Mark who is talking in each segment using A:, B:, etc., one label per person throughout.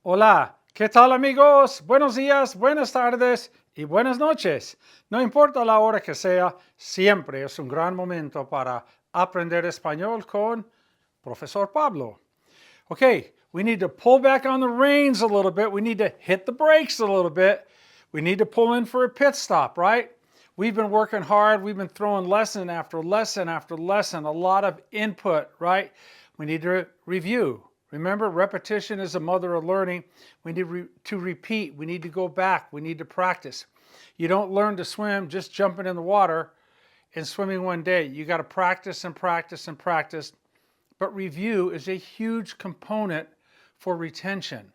A: Hola, ¿qué tal amigos? Buenos días, buenas tardes y buenas noches. No importa la hora que sea, siempre es un gran momento para aprender español con Profesor Pablo. Okay, we need to pull back on the reins a little bit. We need to hit the brakes a little bit. We need to pull in for a pit stop, right? We've been working hard. We've been throwing lesson after lesson after lesson, a lot of input, right? We need to review. Remember, repetition is the mother of learning. We need to repeat. We need to go back. We need to practice. You don't learn to swim just jumping in the water and swimming one day. You got to practice and practice and practice. But review is a huge component for retention.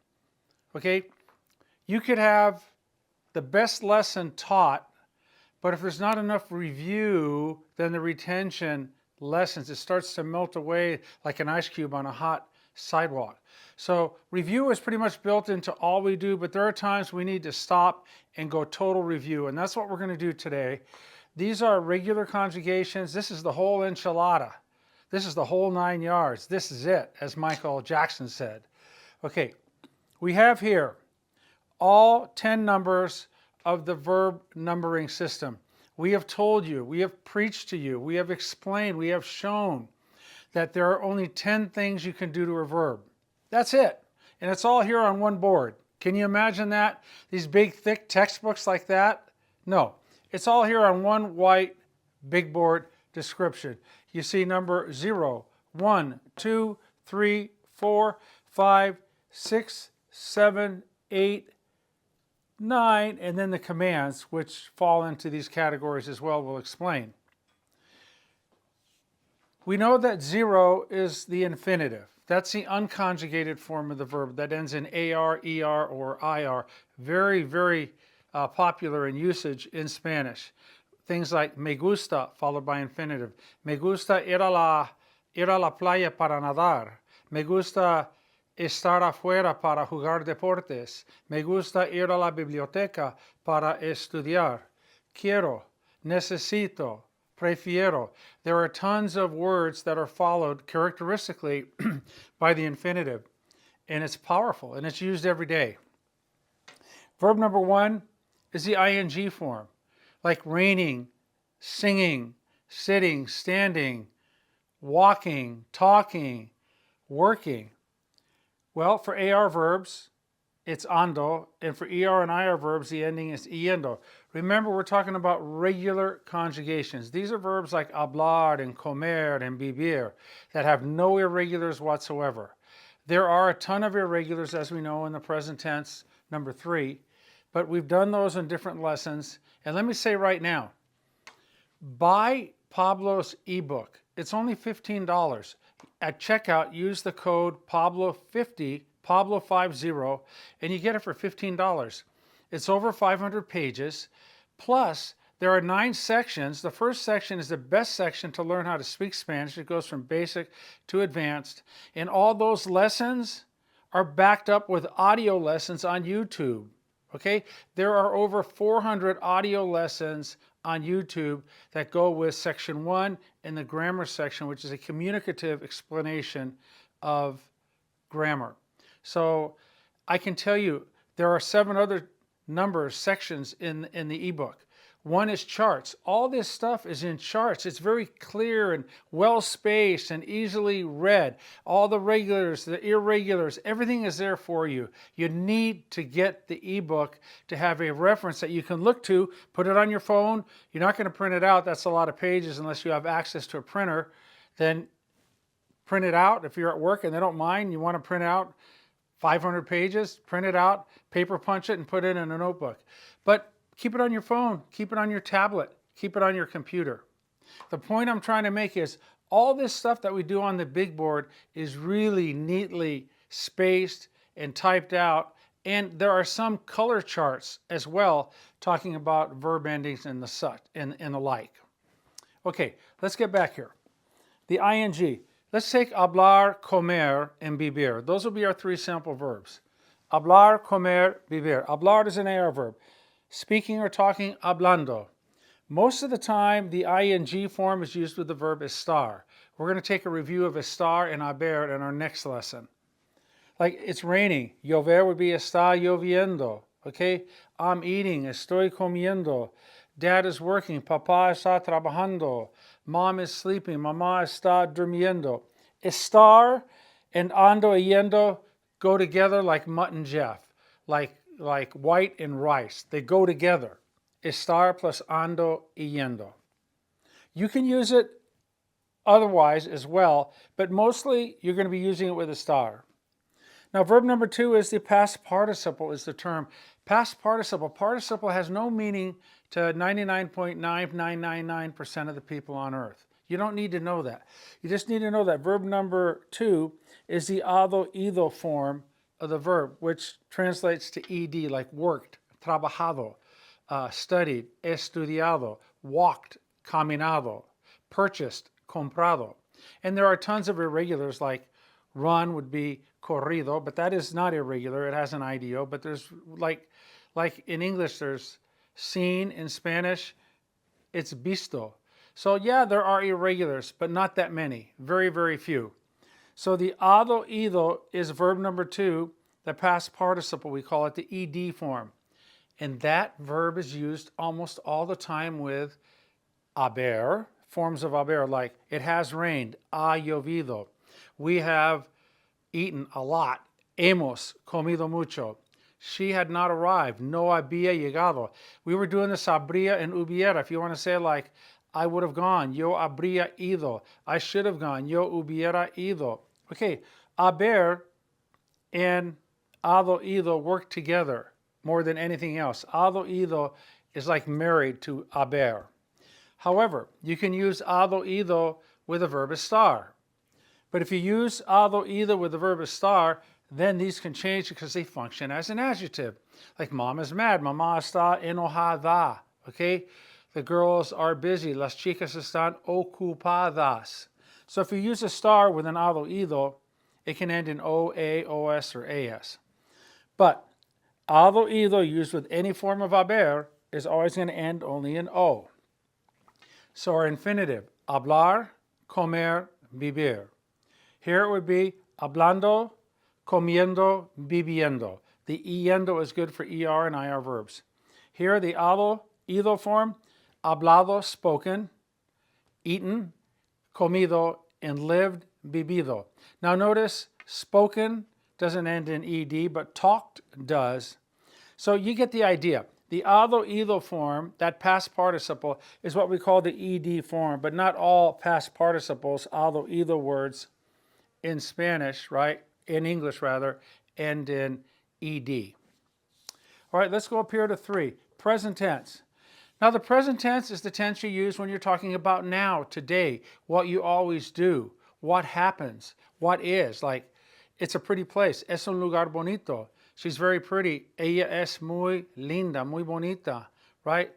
A: Okay? You could have the best lesson taught, but if there's not enough review, then the retention lessens. It starts to melt away like an ice cube on a hot sidewalk. So review is pretty much built into all we do, but there are times we need to stop and go total review, and that's what we're going to do today. These are regular conjugations. This is the whole enchilada. This is the whole 9 yards. This is it, as Michael Jackson said. Okay, we have here all 10 numbers of the verb numbering system. We have told you, we have preached to you, we have explained, we have shown that there are only 10 things you can do to a verb. That's it. And it's all here on one board. Can you imagine that? These big, thick textbooks like that? No. It's all here on one white, big board description. You see number 0, 1, 2, 3, 4, 5, 6, 7, 8, 9, and then the commands, which fall into these categories as well, we'll explain. We know that 0 is the infinitive. That's the unconjugated form of the verb that ends in AR, ER, or IR. Very, very popular in usage in Spanish. Things like me gusta, followed by infinitive. Me gusta ir a la playa para nadar. Me gusta estar afuera para jugar deportes. Me gusta ir a la biblioteca para estudiar. Quiero, necesito, prefiero. There are tons of words that are followed characteristically by the infinitive, and it's powerful, and it's used every day. Verb number 1 is the ing form, like raining, singing, sitting, standing, walking, talking, working. Well, for AR verbs, it's ando, and for ER and IR verbs, the ending is yendo. Remember, we're talking about regular conjugations. These are verbs like hablar and comer and vivir that have no irregulars whatsoever. There are a ton of irregulars, as we know, in the present tense, number 3, but we've done those in different lessons. And let me say right now, buy Pablo's ebook. It's only $15. At checkout, use the code Pablo50, Pablo50, and you get it for $15. It's over 500 pages. Plus, there are 9 sections. The first section is the best section to learn how to speak Spanish. It goes from basic to advanced. And all those lessons are backed up with audio lessons on YouTube. Okay? There are over 400 audio lessons on YouTube that go with section 1 and the grammar section, which is a communicative explanation of grammar. So I can tell you there are 7 other sections in the ebook. One is charts. All this stuff is in charts. It's very clear and well spaced and easily read. All the regulars, the irregulars, everything is there for you. You need to get the ebook to have a reference that you can look to, put it on your phone. You're not going to print it out. That's a lot of pages unless you have access to a printer. Then print it out. If you're at work and they don't mind, you want to print out 500 pages, print it out, paper punch it, and put it in a notebook. But keep it on your phone, keep it on your tablet, keep it on your computer. The point I'm trying to make is all this stuff that we do on the big board is really neatly spaced and typed out, and there are some color charts as well talking about verb endings and the like. Okay, let's get back here. The ing. Let's take hablar, comer, and vivir. Those will be our 3 sample verbs. Hablar, comer, vivir. Hablar is an AR verb. Speaking or talking, hablando. Most of the time, the ing form is used with the verb estar. We're going to take a review of estar and haber in our next lesson. Like it's raining. Llover would be está lloviendo. Okay? I'm eating. Estoy comiendo. Dad is working. Papá está trabajando. Mom is sleeping. Mamá está durmiendo. Estar and ando yendo go together like Mutt and Jeff. Like white and rice. They go together. Estar plus ando yendo. You can use it otherwise as well, but mostly you're going to be using it with a star. Now, verb number 2 is the past participle, is the term. Past participle. Participle has no meaning to 99.9999% of the people on earth. You don't need to know that. You just need to know that verb number 2 is the ado ido form of the verb, which translates to ed, like worked, trabajado, studied, estudiado, walked, caminado, purchased, comprado. And there are tons of irregulars, like run would be corrido, but that is not irregular. It has an IDO, but there's like in English, there's seen. In Spanish, it's visto. So yeah, there are irregulars, but not that many. Very, very few. So the ado ido is verb number 2, the past participle. We call it the ed form. And that verb is used almost all the time with haber, forms of haber, like it has rained, ha llovido. We have eaten a lot, hemos comido mucho. She had not arrived, no había llegado. We were doing this habría and hubiera. If you want to say like, I would have gone, yo habría ido. I should have gone, yo hubiera ido. Okay, haber and ado ido work together more than anything else. Ado ido is like married to haber. However, you can use ado ido with a verb estar. But if you use ado ido with the verb estar, then these can change because they function as an adjective. Like mom is mad, mamá está enojada. Okay? The girls are busy, las chicas están ocupadas. So if you use a star with an ado ido, it can end in o, a, os, or as. But ado ido used with any form of haber is always going to end only in o. So our infinitive, hablar, comer, vivir. Here it would be hablando, comiendo, viviendo. The yendo is good for er and ir verbs. Here the ado ido form, hablado, spoken, eaten, comido, and lived, vivido. Now notice spoken doesn't end in ed, but talked does. So you get the idea. The ado ido form, that past participle, is what we call the ed form, but not all past participles, ado ido words in Spanish, right? In English rather, end in ed. All right, let's go up here to 3. Present tense. Now the present tense is the tense you use when you're talking about now, today, what you always do, what happens, what is. Like, it's a pretty place. Es un lugar bonito. She's very pretty. Ella es muy linda, muy bonita, right?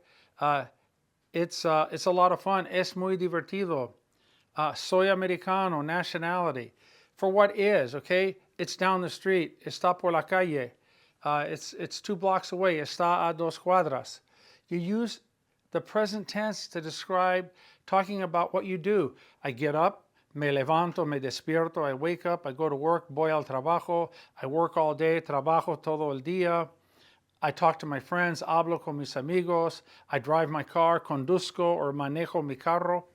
A: It's a lot of fun. Es muy divertido. Soy americano, nationality. For what is, okay? It's down the street. Está por la calle. It's 2 blocks away. Está a 2 cuadras. You use the present tense to describe talking about what you do. I get up. Me levanto, me despierto, I wake up, I go to work, voy al trabajo, I work all day, trabajo todo el día. I talk to my friends, hablo con mis amigos, I drive my car, conduzco or manejo mi carro.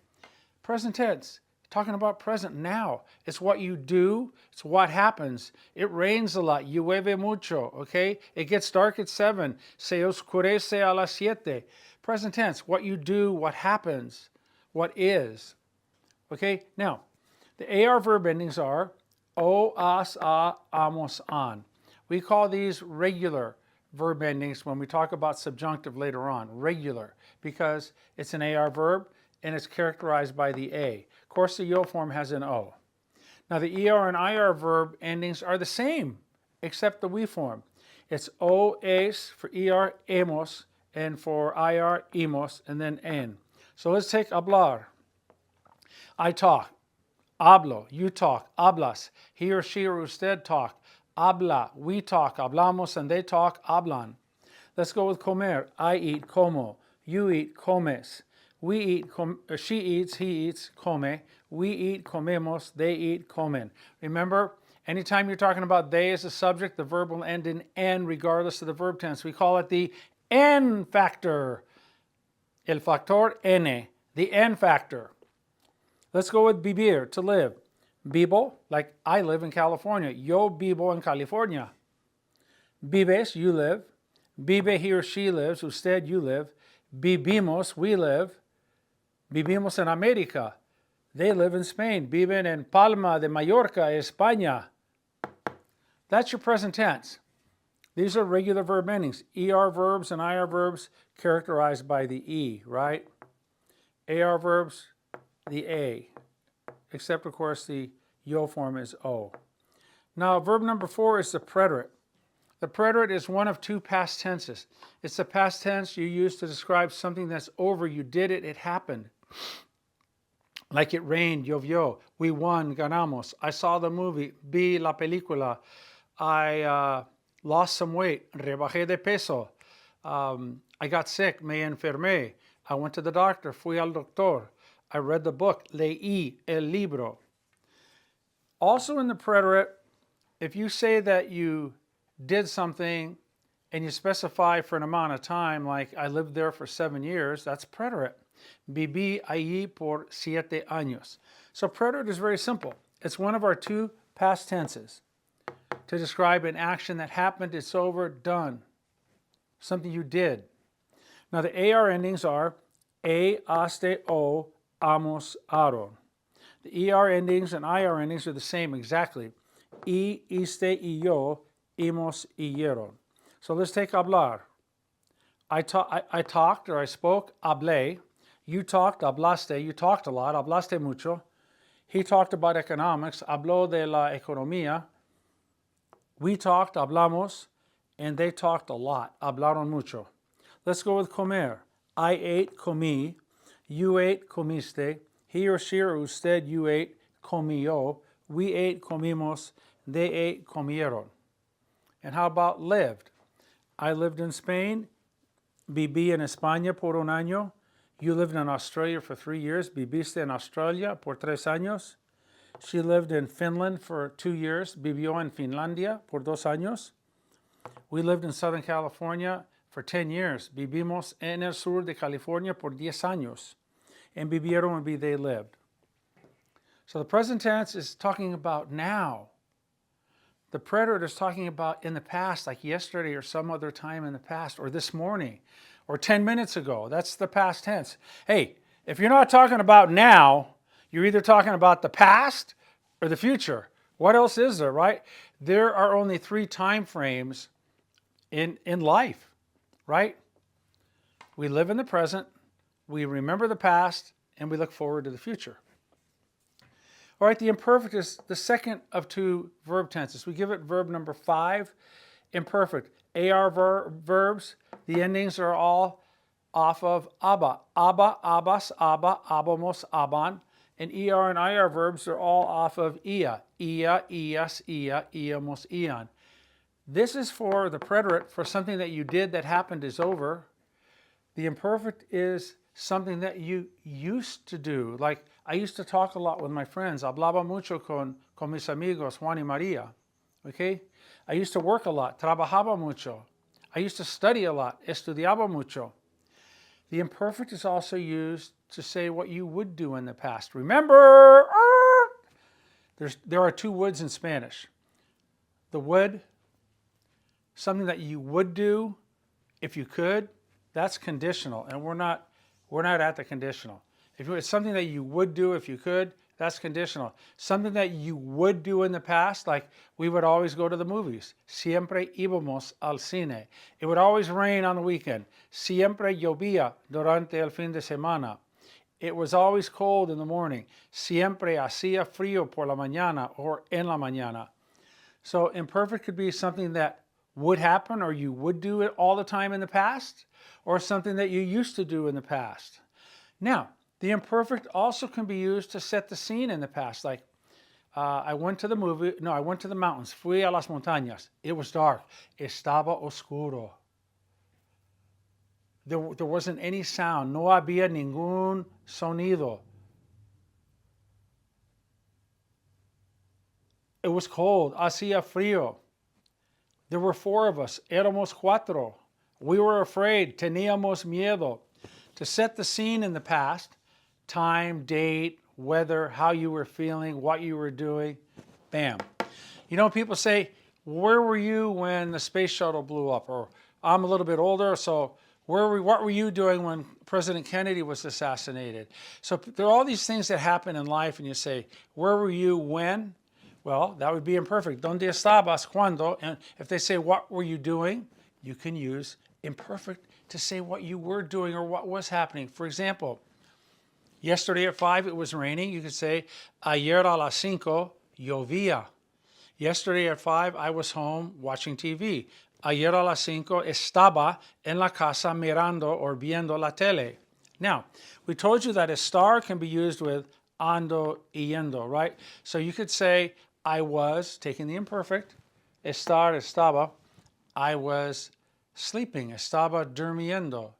A: Present tense, talking about present now. It's what you do, it's what happens. It rains a lot, llueve mucho, okay? It gets dark at 7, se oscurece a las 7. Present tense, what you do, what happens, what is. Okay, now, the AR verb endings are o, as, a, amos, an. We call these regular verb endings when we talk about subjunctive later on, regular, because it's an AR verb and it's characterized by the A. Of course, the yo form has an O. Now, the ER and IR verb endings are the same, except the we form. It's o, es for ER, hemos, and for IR, hemos, and then en. So let's take hablar. I talk. Hablo, you talk, hablas. He or she or usted talk. Habla, we talk, hablamos, and they talk, hablan. Let's go with comer. I eat, como. You eat, comes. We eat, she eats, he eats, come. We eat, comemos. They eat, comen. Remember, Anytime you're talking about they as a subject, the verb will end in N regardless of the verb tense. We call it the N factor. El factor N, the N factor. Let's go with vivir, to live. Vivo, like I live in California. Yo vivo en California. Vives, you live. Vive, he or she lives. Usted, you live. Vivimos, we live. Vivimos en América. They live in Spain. Viven en Palma de Mallorca, España. That's your present tense. These are regular verb endings. ER verbs and IR verbs characterized by the E, right? AR verbs, the A. Except, of course, the yo form is O. Now, verb number 4 is the preterite. The preterite is one of two past tenses. It's the past tense you use to describe something that's over. You did it, it happened. Like it rained, llovió. We won, ganamos. I saw the movie, vi la película. I lost some weight, rebajé de peso. I got sick, me enfermé. I went to the doctor, fui al doctor. I read the book, leí el libro. Also in the preterite, if you say that you did something and you specify for an amount of time, like I lived there for 7 years, that's preterite. Viví allí por 7 años. So preterite is very simple. It's one of our two past tenses to describe an action that happened, it's over, done. Something you did. Now the AR endings are a, aste, o, amos, aron. The ER endings and IR endings are the same exactly. Y, iste, y yo, imos, yeron. So let's take hablar. I talked or I spoke, hablé. You talked, hablaste. You talked a lot, hablaste mucho. He talked about economics, habló de la economía. We talked, hablamos, and they talked a lot, hablaron mucho. Let's go with comer. I ate, comí. You ate, comiste. He or she or usted, you ate, comió. We ate, comimos. They ate, comieron. And how about lived? I lived in Spain. Viví en España por un año. You lived in Australia for 3 years. Viviste en Australia por 3 años. She lived in Finland for 2 years. Vivió en Finlandia por 2 años. We lived in Southern California for 10 years. Vivimos en el sur de California por 10 años. And vivieron would be they lived. So the present tense is talking about now. The preterite is talking about in the past, like yesterday or some other time in the past, or this morning, or 10 minutes ago. That's the past tense. Hey, if you're not talking about now, you're either talking about the past or the future. What else is there, right? There are only 3 time frames in life, right? We live in the present, we remember the past, and we look forward to the future. All right, the imperfect is the second of 2 verb tenses. We give it verb number 5, imperfect. AR verbs, the endings are all off of aba. Aba, abas, abba, abamos, aban. And ER and IR verbs are all off of ia. Ia, ias, ia, iamos, ian. This is for the preterite, for something that you did that happened is over. The imperfect is something that you used to do. Like, I used to talk a lot with my friends. Hablaba mucho con mis amigos, Juan y María. Okay? I used to work a lot. Trabajaba mucho. I used to study a lot. Estudiaba mucho. The imperfect is also used to say what you would do in the past. Remember, there are 2 would's in Spanish. The would, something that you would do if you could, that's conditional, and we're not at the conditional. If it's something that you would do if you could, that's conditional. Something that you would do in the past, like we would always go to the movies. Siempre íbamos al cine. It would always rain on the weekend. Siempre llovía durante el fin de semana. It was always cold in the morning. Siempre hacía frío por la mañana or en la mañana. So imperfect could be something that would happen or you would do it all the time in the past, or something that you used to do in the past. Now, the imperfect also can be used to set the scene in the past. Like, I went to the mountains. Fui a las montañas. It was dark. Estaba oscuro. There wasn't any sound. No había ningún sonido. It was cold. Hacía frío. There were 4 of us. Éramos cuatro. We were afraid. Teníamos miedo. To set the scene in the past, time, date, weather, how you were feeling, what you were doing, bam. You know, people say, where were you when the space shuttle blew up? Or I'm a little bit older, so what were you doing when President Kennedy was assassinated? So there are all these things that happen in life, and you say, where were you when? Well, that would be imperfect. ¿Dónde estabas cuando? And if they say, what were you doing? You can use imperfect to say what you were doing or what was happening. For example, yesterday at 5 it was raining. You could say, ayer a las 5 llovía. Yesterday at 5 I was home watching TV. Ayer a las 5 estaba en la casa mirando or viendo la tele. Now, we told you that estar can be used with ando y yendo, right? So you could say, I was, taking the imperfect, estar, estaba, I was sleeping, estaba durmiendo.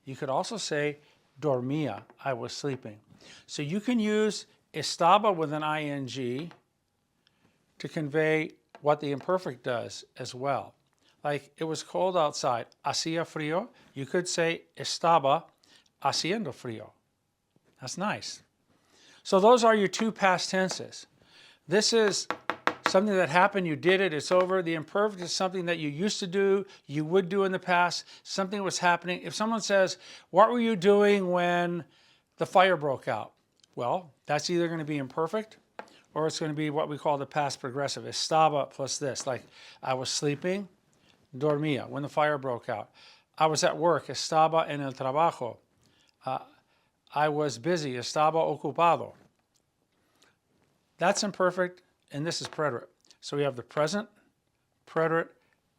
A: You could also say, dormía, I was sleeping. So you can use estaba with an ing to convey what the imperfect does as well. Like, it was cold outside, hacía frío. You could say, estaba haciendo frío. That's nice. So those are your 2 past tenses. This is something that happened, you did it, it's over. The imperfect is something that you used to do, you would do in the past, something was happening. If someone says, what were you doing when the fire broke out? Well, that's either going to be imperfect or it's going to be what we call the past progressive. Estaba plus this, like I was sleeping, dormía, when the fire broke out. I was at work, estaba en el trabajo. I was busy, estaba ocupado. That's imperfect, and this is preterite. So we have the present, preterite,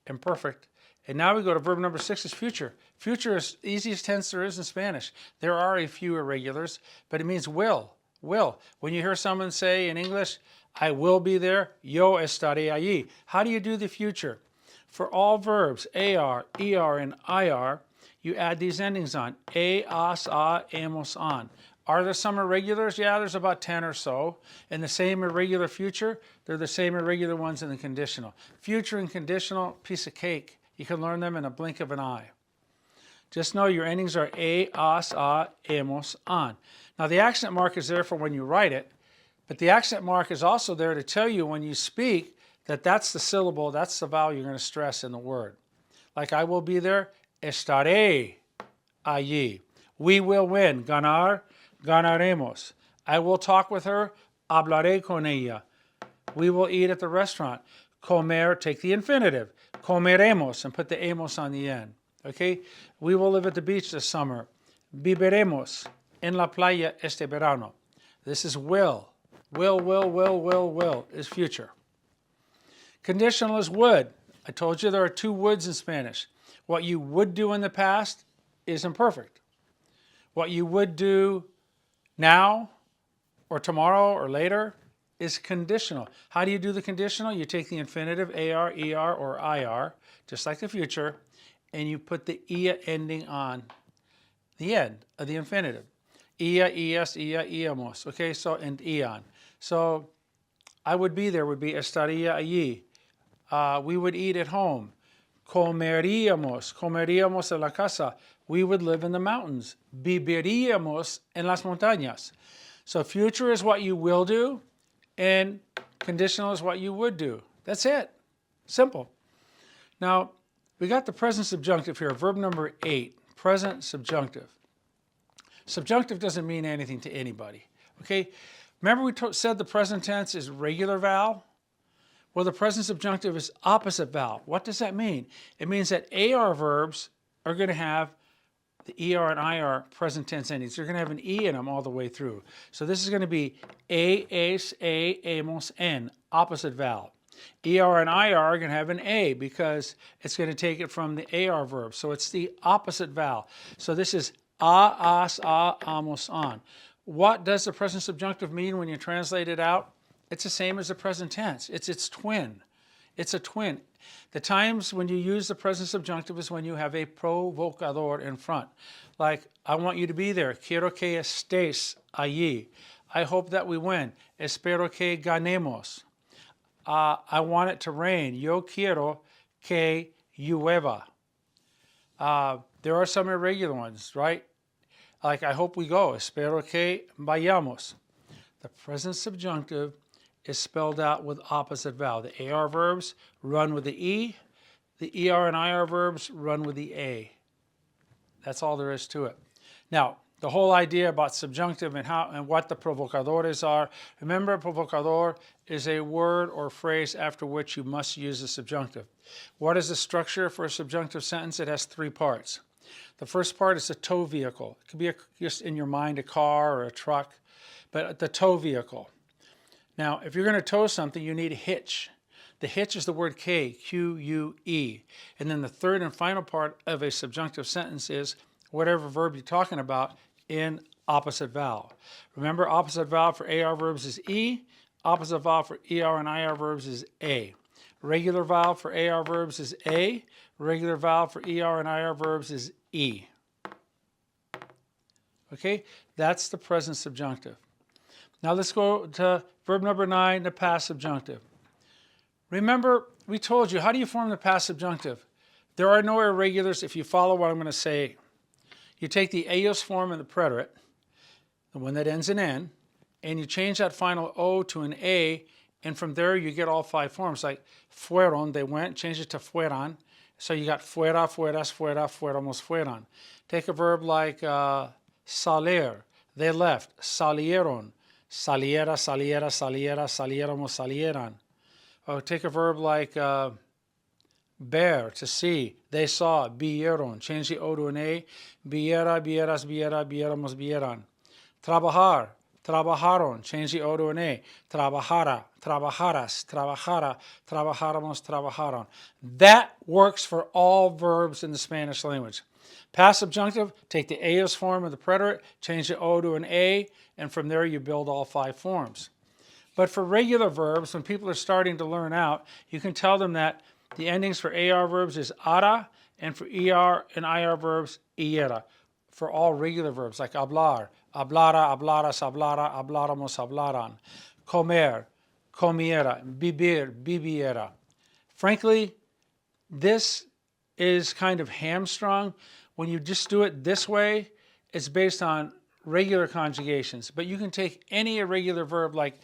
A: imperfect. And now we go to verb number 6 is future. Future is the easiest tense there is in Spanish. There are a few irregulars, but it means will. Will. When you hear someone say in English, I will be there, yo estaré allí. How do you do the future? For all verbs, AR, ER, and IR, you add these endings on. A, as, a, hemos, on. Are there some irregulars? Yeah, there's about 10 or so. In the same irregular future, they're the same irregular ones in the conditional. Future and conditional, piece of cake. You can learn them in a blink of an eye. Just know your endings are a, as, a, hemos, on. Now the accent mark is there for when you write it, but the accent mark is also there to tell you when you speak that that's the syllable, that's the vowel you're going to stress in the word. Like I will be there, estaré allí. We will win, ganar, ganaremos. I will talk with her, hablaré con ella. We will eat at the restaurant. Comer, take the infinitive. Comeremos, and put the emos on the end. Okay? We will live at the beach this summer. Viviremos en la playa este verano. This is will. Will is future. Conditional is would. I told you there are 2 woulds in Spanish. What you would do in the past is imperfect. What you would do now or tomorrow or later is conditional. How do you do the conditional? You take the infinitive, AR, ER, or IR, just like the future, and you put the ia ending on the end of the infinitive. Ia, ias, ia, íamos. Okay, so, and ion. So, I would be there would be estaría allí. We would eat at home. Comeríamos en la casa. We would live in the mountains. Viviríamos en las montañas. So future is what you will do, and conditional is what you would do. That's it. Simple. Now, we got the present subjunctive here, verb number 8, present subjunctive. Subjunctive doesn't mean anything to anybody, okay? Remember we said the present tense is regular vowel? Well, the present subjunctive is opposite vowel. What does that mean? It means that AR verbs are going to have the ER and IR present tense endings. They're going to have an E in them all the way through. So this is going to be es, hemos, en, opposite vowel. ER and IR are going to have an A because it's going to take it from the AR verb. So it's the opposite vowel. So this is as, amos, on. What does the present subjunctive mean when you translate it out? It's the same as the present tense. It's its twin. It's a twin. The times when you use the present subjunctive is when you have a provocador in front. Like, I want you to be there. Quiero que estés allí. I hope that we win. Espero que ganemos. I want it to rain. Yo quiero que llueva. There are some irregular ones, right? Like, I hope we go. Espero que vayamos. The present subjunctive is spelled out with opposite vowel. The AR verbs run with the E. The ER and IR verbs run with the A. That's all there is to it. Now, the whole idea about subjunctive and how and what the provocadores are. Remember, provocador is a word or phrase after which you must use the subjunctive. What is the structure for a subjunctive sentence? It has three parts. The first part is a tow vehicle. It could be just in your mind a car or a truck, but the tow vehicle. Now, if you're going to tow something, you need a hitch. The hitch is the word K, Q-U-E. And then the third and final part of a subjunctive sentence is whatever verb you're talking about in opposite vowel. Remember, opposite vowel for AR verbs is E. Opposite vowel for ER and IR verbs is A. Regular vowel for AR verbs is A. Regular vowel for ER and IR verbs is E. Okay, that's the present subjunctive. Now let's go to verb number 9, the past subjunctive. Remember, we told you, how do you form the past subjunctive? There are no irregulars if you follow what I'm going to say. You take the ellos form and the preterite, the one that ends in N, and you change that final O to an A, and from there you get all 5 forms. Like fueron, they went, change it to fueran. So you got fuera, fueras, fuera, fuéramos, fueran. Take a verb like salir, they left, salieron, saliera, saliera, saliera, salieramos, salieran. Or take a verb like ver, to see, they saw, vieron, change the O to an A, viera, vieras, viera, viéramos, vieran. Trabajar, trabajaron, change the O to an A, trabajara, trabajaras, trabajara, trabajáramos, trabajaron. That works for all verbs in the Spanish language. Past subjunctive, take the ellos form of the preterite, change the O to an A, and from there you build all 5 forms. But for regular verbs, when people are starting to learn out, you can tell them that the endings for AR verbs is ara, and for ER and IR verbs, iera. For all regular verbs like hablar, hablara, hablaras, hablara, habláramos, hablaran. Comer, comiera. Vivir, viviera. Frankly, this is kind of hamstrung. When you just do it this way, it's based on regular conjugations. But you can take any irregular verb like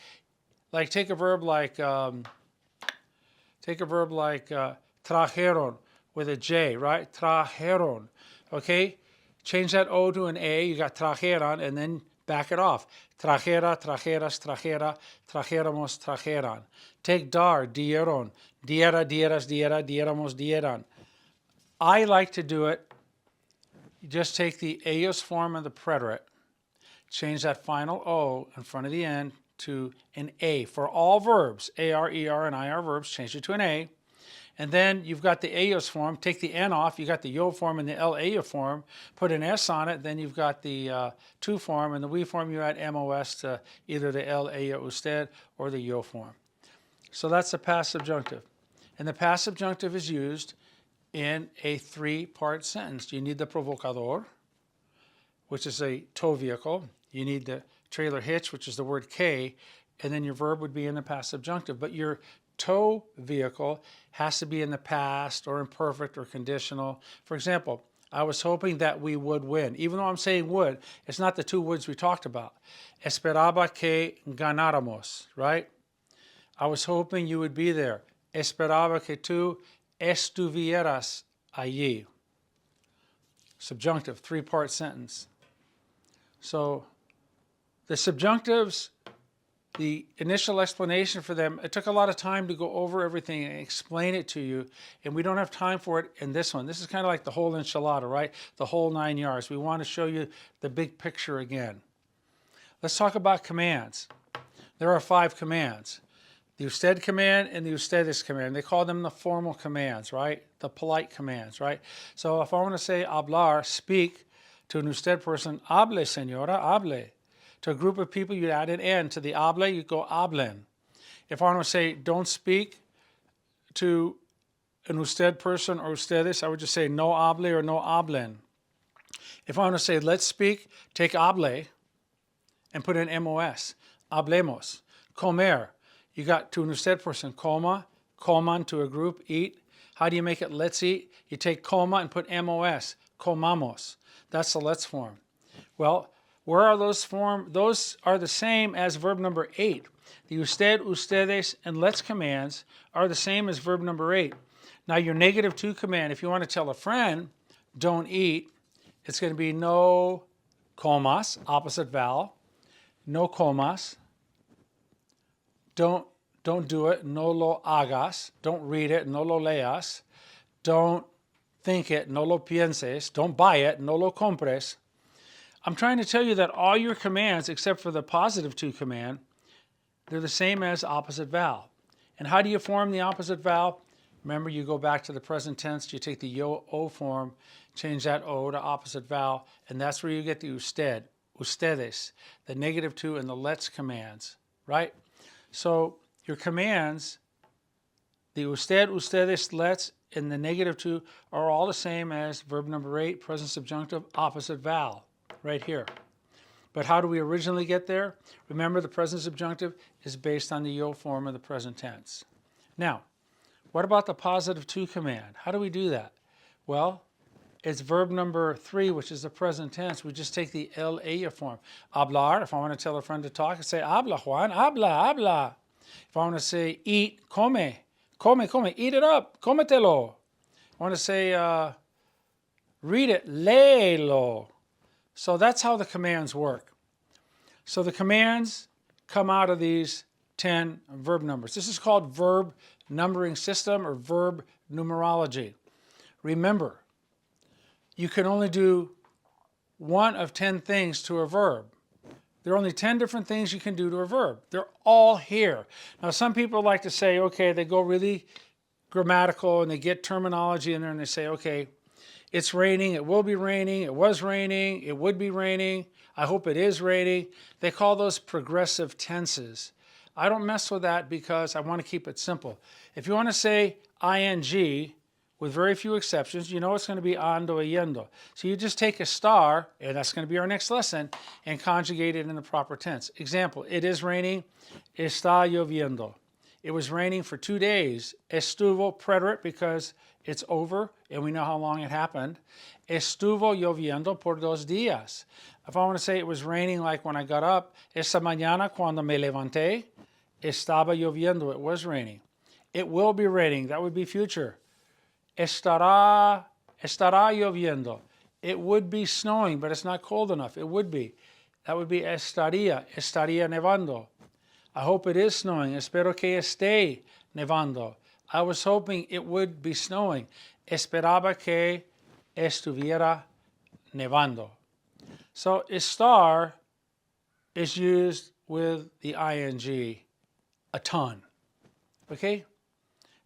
A: take a verb like trajeron with a J, right? Trajeron, okay? Change that O to an A, you got trajeran, and then back it off. Trajera, trajeras, trajera, trajéramos, trajeran. Take dar, dieron, diera, dieras, diera, dieramos, dieran. I like to do it, you just take the ellos form of the preterite, change that final O in front of the N to an A. For all verbs, AR, ER, and IR verbs, change it to an A. And then you've got the ellos form, take the N off, you got the yo form and the LA form, put an S on it, then you've got the to form, and the we form you add MOS to either the LA usted or the yo form. So that's the past subjunctive. And the past subjunctive is used in a 3-part sentence. You need the provocador, which is a tow vehicle. You need the trailer hitch, which is the word K, and then your verb would be in the past subjunctive. But your tow vehicle has to be in the past or imperfect or conditional. For example, I was hoping that we would win. Even though I'm saying would, it's not the 2 words we talked about. Esperaba que ganáramos, right? I was hoping you would be there. Esperaba que tú estuvieras allí. Subjunctive, 3-part sentence. So the subjunctives, the initial explanation for them, it took a lot of time to go over everything and explain it to you, and we don't have time for it in this one. This is kind of like the whole enchilada, right? The whole 9 yards. We want to show you the big picture again. Let's talk about commands. There are 5 commands. The usted command and the ustedes command. They call them the formal commands, right? The polite commands, right? So if I want to say hablar, speak, to an usted person, hable, señora, hable. To a group of people, you add an N. To the hable, you go hablen. If I want to say don't speak to an usted person or ustedes, I would just say no hable or no hablen. If I want to say let's speak, take hable and put in MOS. Hablemos. Comer. You got to an usted person, coma, coman to a group, eat. How do you make it let's eat? You take coma and put mos, comamos. That's the let's form. Well, where are those form? Those are the same as verb number 8. The usted, ustedes, and let's commands are the same as verb number 8. Now your negative to command, if you want to tell a friend, don't eat, it's going to be no comas, opposite vowel, no comas, don't do it, no lo hagas, don't read it, no lo leas, don't think it, no lo pienses, don't buy it, no lo compres. I'm trying to tell you that all your commands, except for the positive to command, they're the same as opposite vowel. And how do you form the opposite vowel? Remember, you go back to the present tense, you take the yo-o form, change that o to opposite vowel, and that's where you get the usted, ustedes, the negative to and the let's commands, right? So your commands, the usted, ustedes, let's, and the negative to are all the same as verb number 8, present subjunctive, opposite vowel, right here. But how do we originally get there? Remember, the present subjunctive is based on the yo form of the present tense. Now, what about the positive to command? How do we do that? Well, it's verb number 3, which is the present tense. We just take the el, ella form. Hablar, if I want to tell a friend to talk, I say, habla, Juan, habla, habla. If I want to say eat, come, come, come, eat it up, cometelo. I want to say read it, léelo. So that's how the commands work. So the commands come out of these 10 verb numbers. This is called verb numbering system or verb numerology. Remember, you can only do one of 10 things to a verb. There are only 10 different things you can do to a verb. They're all here. Now, some people like to say, okay, they go really grammatical and they get terminology in there and they say, okay, it's raining, it will be raining, it was raining, it would be raining, I hope it is raining. They call those progressive tenses. I don't mess with that because I want to keep it simple. If you want to say ing, with very few exceptions, you know it's going to be ando yendo. So you just take a star, and that's going to be our next lesson, and conjugate it in the proper tense. Example, it is raining, está lloviendo. It was raining for 2 days. Estuvo, preterite, because it's over, and we know how long it happened. Estuvo lloviendo por 2 días. If I want to say it was raining like when I got up, esta mañana cuando me levanté, estaba lloviendo. It was raining. It will be raining. That would be future. Estará lloviendo. It would be snowing, but it's not cold enough. It would be. That would be estaría nevando. I hope it is snowing. Espero que esté nevando. I was hoping it would be snowing. Esperaba que estuviera nevando. So estar is used with the ing a ton. Okay?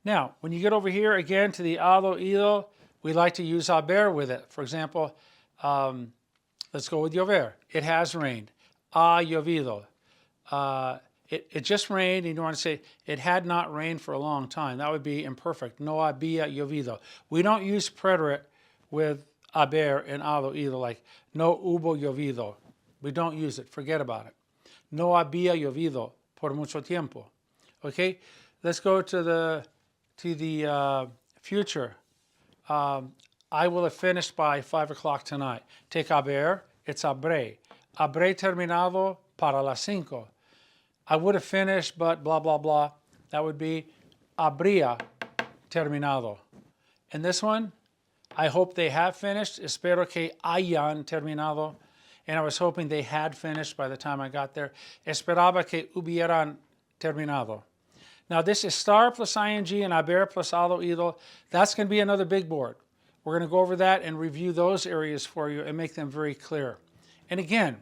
A: Now, when you get over here again to the hado, ido, we like to use haber with it. For example, let's go with llover. It has rained. Ha llovido. It just rained, and you want to say it had not rained for a long time. That would be imperfect. No había llovido. We don't use preterite with haber and hado, ido, like no hubo llovido. We don't use it. Forget about it. No había llovido por mucho tiempo. Okay? Let's go to the future. I will have finished by 5 o'clock tonight. Take haber, it's habré. Habré terminado para las 5. I would have finished, but blah, blah, blah. That would be habría terminado. And this one, I hope they have finished. Espero que hayan terminado. And I was hoping they had finished by the time I got there. Esperaba que hubieran terminado. Now this is star plus ing and haber plus hado, ido. That's going to be another big board. We're going to go over that and review those areas for you and make them very clear. And again,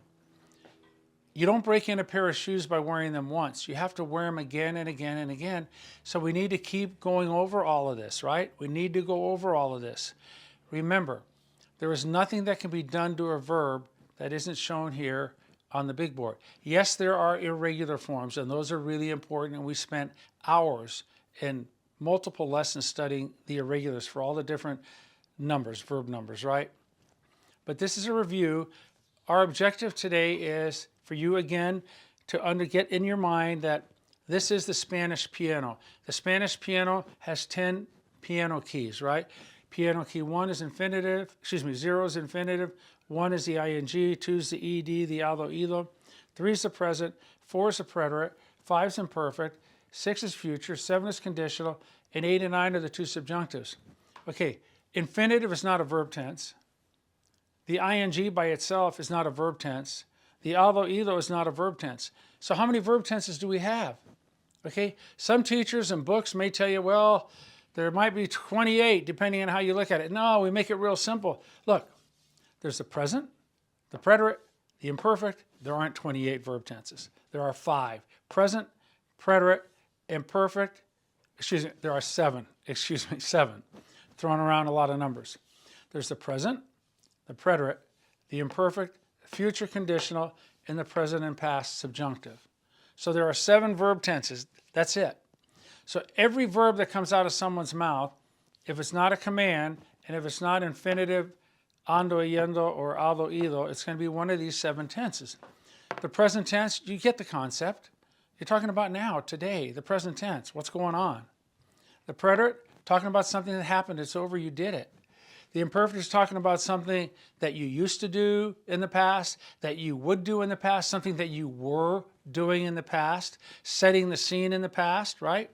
A: you don't break in a pair of shoes by wearing them once. You have to wear them again and again and again. So we need to keep going over all of this, right? We need to go over all of this. Remember, there is nothing that can be done to a verb that isn't shown here on the big board. Yes, there are irregular forms, and those are really important, and we spent hours in multiple lessons studying the irregulars for all the different numbers, verb numbers, right? But this is a review. Our objective today is for you, again, to get in your mind that This is the Spanish piano. The Spanish piano has 10 piano keys, right? Piano key 1 is infinitive, 0 is infinitive, 1 is the ing, 2 is the ed, the aldo, ido, 3 is the present, 4 is the preterite, 5 is imperfect, 6 is future, 7 is conditional, and 8 and 9 are the two subjunctives. Okay, infinitive is not a verb tense. The ing by itself is not a verb tense. The aldo, ido is not a verb tense. So how many verb tenses do we have? Okay, some teachers and books may tell you, well, there might be 28 depending on how you look at it. No, we make it real simple. Look, there's the present, the preterite, the imperfect. There aren't 28 verb tenses. There are 5. Present, preterite, imperfect. There are 7. 7. Throwing around a lot of numbers. There's the present, the preterite, the imperfect, future conditional, and the present and past subjunctive. So there are 7 verb tenses. That's it. So every verb that comes out of someone's mouth, if it's not a command, and if it's not infinitive, ando, yendo, or aldo, ido, it's going to be one of these 7 tenses. The present tense, you get the concept. You're talking about now, today, the present tense, what's going on. The preterite, talking about something that happened, it's over, you did it. The imperfect is talking about something that you used to do in the past, that you would do in the past, something that you were doing in the past, setting the scene in the past, right?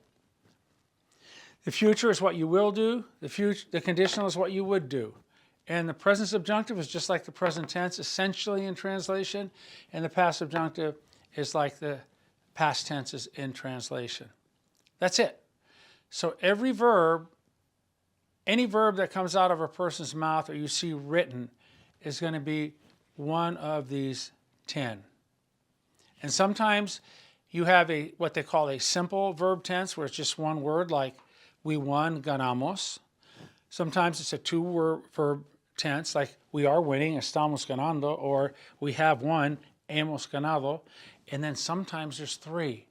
A: The future is what you will do. The conditional is what you would do. And the present subjunctive is just like the present tense, essentially in translation. And the past subjunctive is like the past tenses in translation. That's it. So every verb, any verb that comes out of a person's mouth or you see written is going to be one of these 10. And sometimes you have what they call a simple verb tense where it's just one word, like we won, ganamos. Sometimes it's a 2-word verb tense, like we are winning, estamos ganando, or we have won, hemos ganado. And then sometimes there's 3.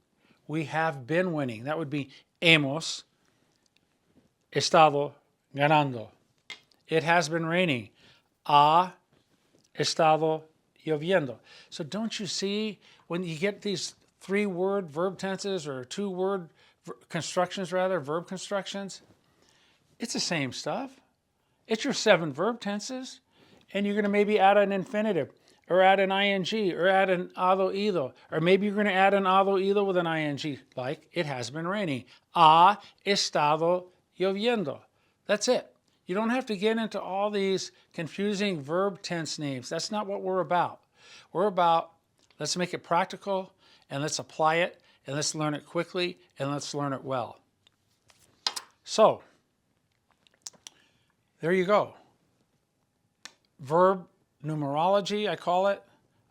A: We have been winning. That would be hemos estado ganando. It has been raining. Ha estado lloviendo. So don't you see when you get these 3-word verb tenses or 2-word constructions, verb constructions, it's the same stuff. It's your 7 verb tenses, and you're going to maybe add an infinitive, or add an ing, or add an aldo, ido, or maybe you're going to add an aldo, ido with an ing, like it has been raining. Ha estado lloviendo. That's it. You don't have to get into all these confusing verb tense names. That's not what we're about. We're about, let's make it practical, and let's apply it, and let's learn it quickly, and let's learn it well. So, there you go. Verb numerology, I call it.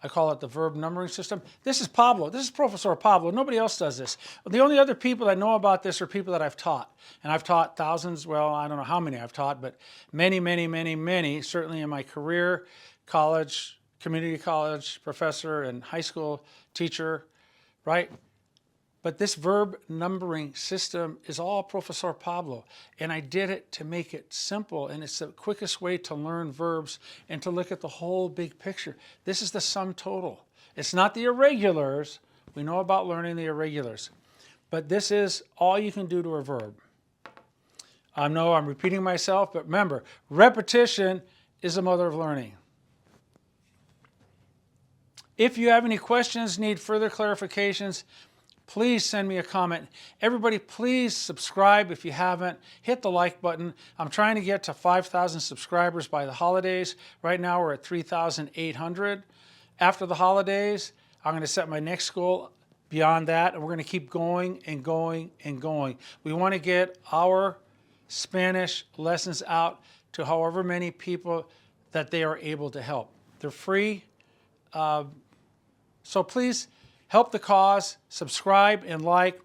A: I call it the verb numbering system. This is Pablo. This is Profesor Pablo. Nobody else does this. The only other people that know about this are people that I've taught. And I've taught thousands, well, I don't know how many I've taught, but many, many, many, many, certainly in my career, college, community college, professor, and high school teacher, right? But this verb numbering system is all Profesor Pablo. And I did it to make it simple. And it's the quickest way to learn verbs and to look at the whole big picture. This is the sum total. It's not the irregulars. We know about learning the irregulars. But this is all you can do to a verb. I know I'm repeating myself, but remember, repetition is the mother of learning. If you have any questions, need further clarifications, please send me a comment. Everybody, please subscribe if you haven't. Hit the like button. I'm trying to get to 5,000 subscribers by the holidays. Right now we're at 3,800. After the holidays, I'm going to set my next goal beyond that, and we're going to keep going and going and going. We want to get our Spanish lessons out to however many people that they are able to help. They're free. So please help the cause, subscribe and like,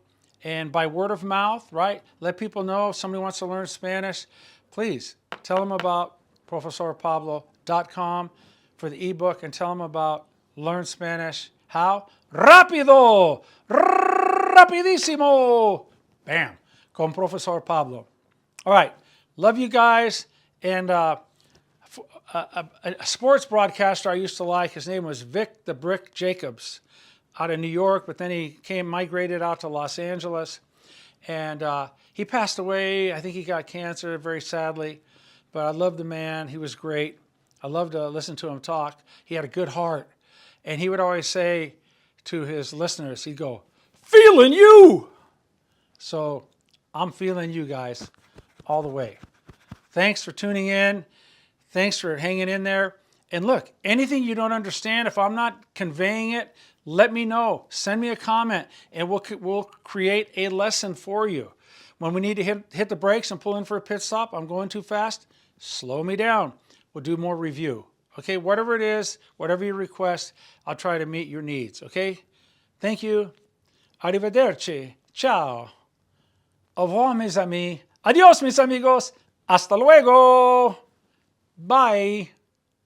A: and by word of mouth, right? Let people know if somebody wants to learn Spanish. Please tell them about profesorpablo.com for the ebook and tell them about Learn Spanish. How? Rápido! Rapidísimo! Bam! Con Profesor Pablo. All right. Love you guys. And a sports broadcaster I used to like, his name was Vic the Brick Jacobs. out of New York, but then he migrated out to Los Angeles. And he passed away. I think he got cancer, very sadly. But I loved the man. He was great. I loved to listen to him talk. He had a good heart. And he would always say to his listeners, he'd go, "Feeling you!" So I'm feeling you guys all the way. Thanks for tuning in. Thanks for hanging in there. And look, anything you don't understand, if I'm not conveying it, let me know. Send me a comment, and we'll create a lesson for you. When we need to hit the brakes and pull in for a pit stop, I'm going too fast, slow me down. We'll do more review. Okay, whatever it is, whatever you request, I'll try to meet your needs. Okay? Thank you. Arrivederci. Ciao. Au revoir, mes amis. Adios, mis amigos. Hasta luego. Bye.